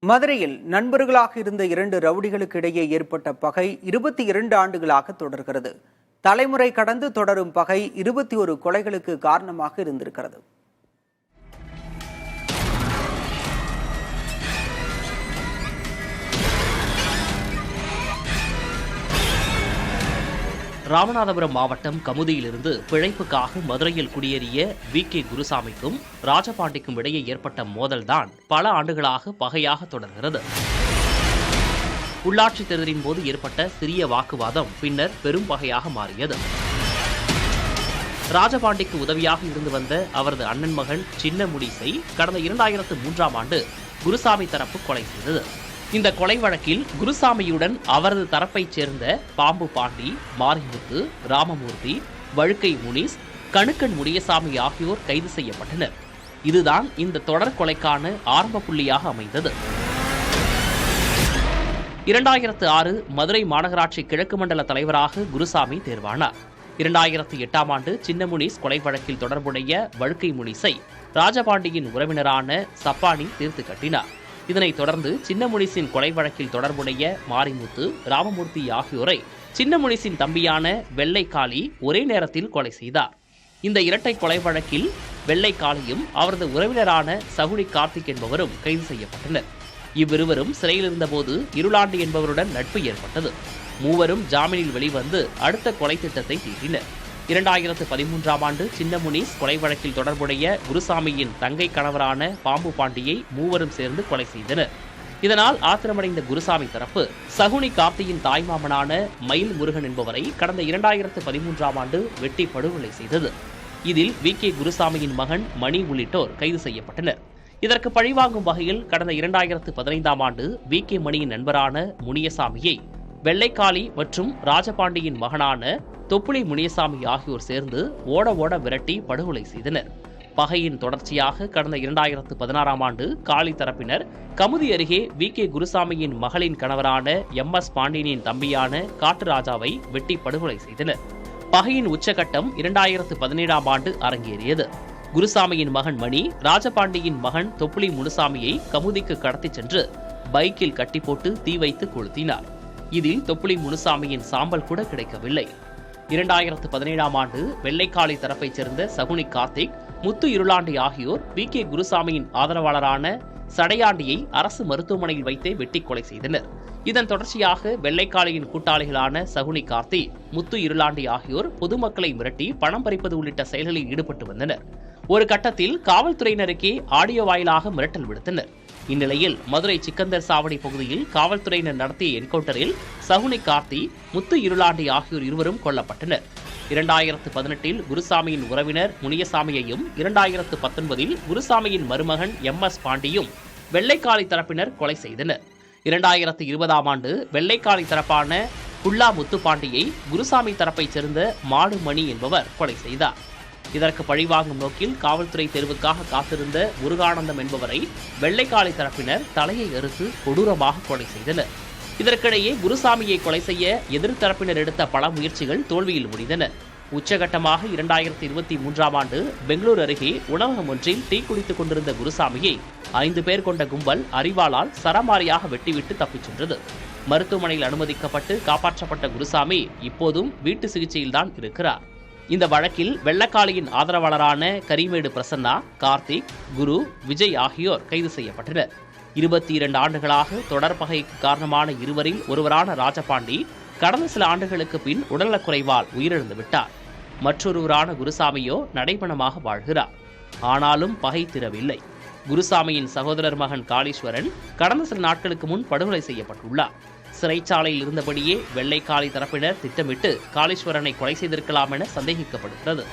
மதுரையில் நண்பர்களாக இருந்த 2 ரவுடிகளுக்கு இடையே ஏற்பட்ட பகை 22 ஆண்டுகளாக தொடர்கிறது. தலைமுறை கடந்து தொடரும் பகை 21 கொலைகளுக்கு காரணமாக இருந்திருக்கிறது. ராமநாதபுரம் மாவட்டம் கமுதியிலிருந்து பிழைப்புக்காக மதுரையில் குடியேறிய வி.கே. குருசாமிக்கும் ராஜபாண்டிக்கும் இடையே ஏற்பட்ட மோதல்தான் பல ஆண்டுகளாக பகையாக தொடர்கிறது. உள்ளாட்சித் தேர்தலின் போது ஏற்பட்ட சிறிய வாக்குவாதம் பின்னர் பெரும் பகையாக மாறியது. ராஜபாண்டிக்கு உதவியாக இருந்து வந்த அவரது அண்ணன் மகன் சின்ன முனிசை கடந்த 2003ஆம் ஆண்டு குருசாமி தரப்பு கொலை செய்தது. இந்த கொலை வழக்கில் குருசாமியுடன் அவரது தரப்பைச் சேர்ந்த பாம்பு பாண்டி, மாரிமுத்து, ராமமூர்த்தி, வழுக்கை முனிஸ், கணுக்கன் முனியசாமி ஆகியோர் கைது செய்யப்பட்டனர். இதுதான் இந்த தொடர் கொலைக்கான ஆரம்ப புள்ளியாக அமைந்தது. 2006 மதுரை மாநகராட்சி கிழக்கு மண்டல தலைவராக குருசாமி தேர்வானார். 2008ஆம் ஆண்டு சின்ன முனிஸ் கொலை வழக்கில் தொடர்புடைய வழுக்கை முனிஸை ராஜபாண்டியின் உறவினரான சப்பானி தீர்த்து கட்டினார். இதனைத் தொடர்ந்து சின்ன முனிசின் கொலை வழக்கில் தொடர்புடைய மாரிமுத்து, ராமமூர்த்தி ஆகியோரை சின்ன முனிசின் தம்பியான வெள்ளைக்காளி ஒரே நேரத்தில் கொலை செய்தார். இந்த இரட்டை கொலை வழக்கில் வெள்ளைக்காளியும் அவரது உறவினரான சகுனி கார்த்திக் என்பவரும் கைது செய்யப்பட்டனர். இவ்விருவரும் சிறையில் இருந்தபோது இருளாண்டி என்பவருடன் நட்பு ஏற்பட்டது. மூவரும் ஜாமீனில் வெளிவந்து அடுத்த கொலை திட்டத்தை தீட்டினர். 2013ஆம் ஆண்டு சின்ன முனிஸ் கொலை வழக்கில் தொடர்புடைய குருசாமியின் தங்கை கணவரான பாம்பு பாண்டியை மூவரும் சேர்ந்து கொலை செய்தனர். இதனால் ஆத்திரமடைந்த குருசாமி தரப்பு சகுனி கார்த்தியின் தாய்மாமனான மயில் முருகன் என்பவரை கடந்த 2013ஆம் ஆண்டு வெட்டி படுகொலை செய்தது. இதில் வி.கே. குருசாமியின் மகன் மணி உள்ளிட்டோர் கைது செய்யப்பட்டனர். இதற்கு பழிவாங்கும் வகையில் கடந்த 2015ஆம் ஆண்டு வி.கே. மணியின் நண்பரான முனியசாமியை வெள்ளைக்காளி மற்றும் ராஜபாண்டியின் மகனான தொப்புளி முனியசாமி ஆகியோர் சேர்ந்து ஓட விரட்டி படுகொலை செய்தனர். பகையின் தொடர்ச்சியாக கடந்த 2016ஆம் ஆண்டு காளி தரப்பினர் கமுதி அருகே வி.கே. குருசாமியின் மகளின் கணவரான எம்.எஸ். பாண்டியனின் தம்பியான காட்டுராஜாவை வெட்டி படுகொலை செய்தனர். பகையின் உச்சகட்டம் 2017ஆம் ஆண்டு அரங்கேறியது. குருசாமியின் மகன் மணி ராஜபாண்டியின் மகன் தொப்புளி முனுசாமியை கமுதிக்கு கடத்திச் சென்று பைக்கில் கட்டி போட்டு தீ வைத்து கொளுத்தினார். இதில் தொப்புளி முனுசாமியின் சாம்பல் கூட கிடைக்கவில்லை. 2017ஆம் ஆண்டு வெள்ளைக்காளி தரப்பைச் சேர்ந்த சகுனி கார்த்திக், முத்து இருளாண்டி ஆகியோர் வி.கே. குருசாமியின் ஆதரவாளரான சடையாண்டியை அரசு மருத்துவமனையில் வைத்தே வெட்டி கொலை செய்தனர். இதன் தொடர்ச்சியாக வெள்ளைக்காளியின் கூட்டாளிகளான சகுனி கார்த்தி, முத்து இருளாண்டி ஆகியோர் பொதுமக்களை மிரட்டி பணம் பறிப்பது உள்ளிட்ட செயல்களில் ஈடுபட்டு வந்தனர். ஒரு கட்டத்தில் காவல்துறையினருக்கே ஆடியோ வாயிலாக மிரட்டல் விடுத்தனர். இந்நிலையில் மதுரை சிக்கந்தர் சாவடி பகுதியில் காவல்துறையினர் நடத்திய என்கவுண்டரில் சகுனி கார்த்தி, முத்து இருளாண்டி ஆகியோர் இருவரும் கொல்லப்பட்டனர். 2018இல் குருசாமியின் உறவினர் முனியசாமியையும் 2019இல் குருசாமியின் மருமகன் எம்.எஸ். பாண்டியும் வெள்ளைக்காளி தரப்பினர் கொலை செய்தனர். 2020ஆம் ஆண்டு வெள்ளைக்காளி தரப்பான குல்லா முத்துப்பாண்டியை குருசாமி தரப்பைச் சேர்ந்த மாடு மணி என்பவர் கொலை செய்தார். இதற்கு பழிவாங்கும் நோக்கில் காவல்துறை தேர்வுக்காக காத்திருந்த முருகானந்தம் என்பவரை வெள்ளைக்காளி தரப்பினர் தலையை அறுத்து கொடூரமாக கொலை செய்தனர். இதற்கிடையே குருசாமியை கொலை செய்ய எதிர்த்தரப்பினர் எடுத்த பல முயற்சிகள் தோல்வியில் முடிந்தன. உச்சகட்டமாக 2023ஆம் ஆண்டு பெங்களூரு அருகே உணவகம் ஒன்றில் டீ குடித்துக் கொண்டிருந்த குருசாமியை 5 பேர் கொண்ட கும்பல் அரிவாளால் சரமாரியாக வெட்டிவிட்டு தப்பிச் சென்றது. மருத்துவமனையில் அனுமதிக்கப்பட்டு காப்பாற்றப்பட்ட குருசாமி இப்போதும் வீட்டு சிகிச்சையில்தான் இருக்கிறார். இந்த வழக்கில் வெள்ளக்காளியின் ஆதரவாளரான கரிமேடு பிரசன்னா, கார்த்திக், குரு, விஜய் ஆகியோர் கைது செய்யப்பட்டனர். 22 ஆண்டுகளாக தொடர் பகைக்கு காரணமான இருவரில் ஒருவரான ராஜபாண்டி கடந்த சில ஆண்டுகளுக்கு பின் உடல்நலக்குறைவால் உயிரிழந்து விட்டார். மற்றொருவரான குருசாமியோ நடைபணமாக வாழ்கிறார். ஆனாலும் பகை திறவில்லை. குருசாமியின் சகோதரர் மகன் காளீஸ்வரன் கடந்த சில நாட்களுக்கு முன் படுகொலை செய்யப்பட்டுள்ளார். சிறைச்சாலையில் இருந்தபடியே வெள்ளைக்காளி தரப்பினர் திட்டமிட்டு காளீஸ்வரனை கொலை செய்திருக்கலாம் என சந்தேகிக்கப்படுகிறது.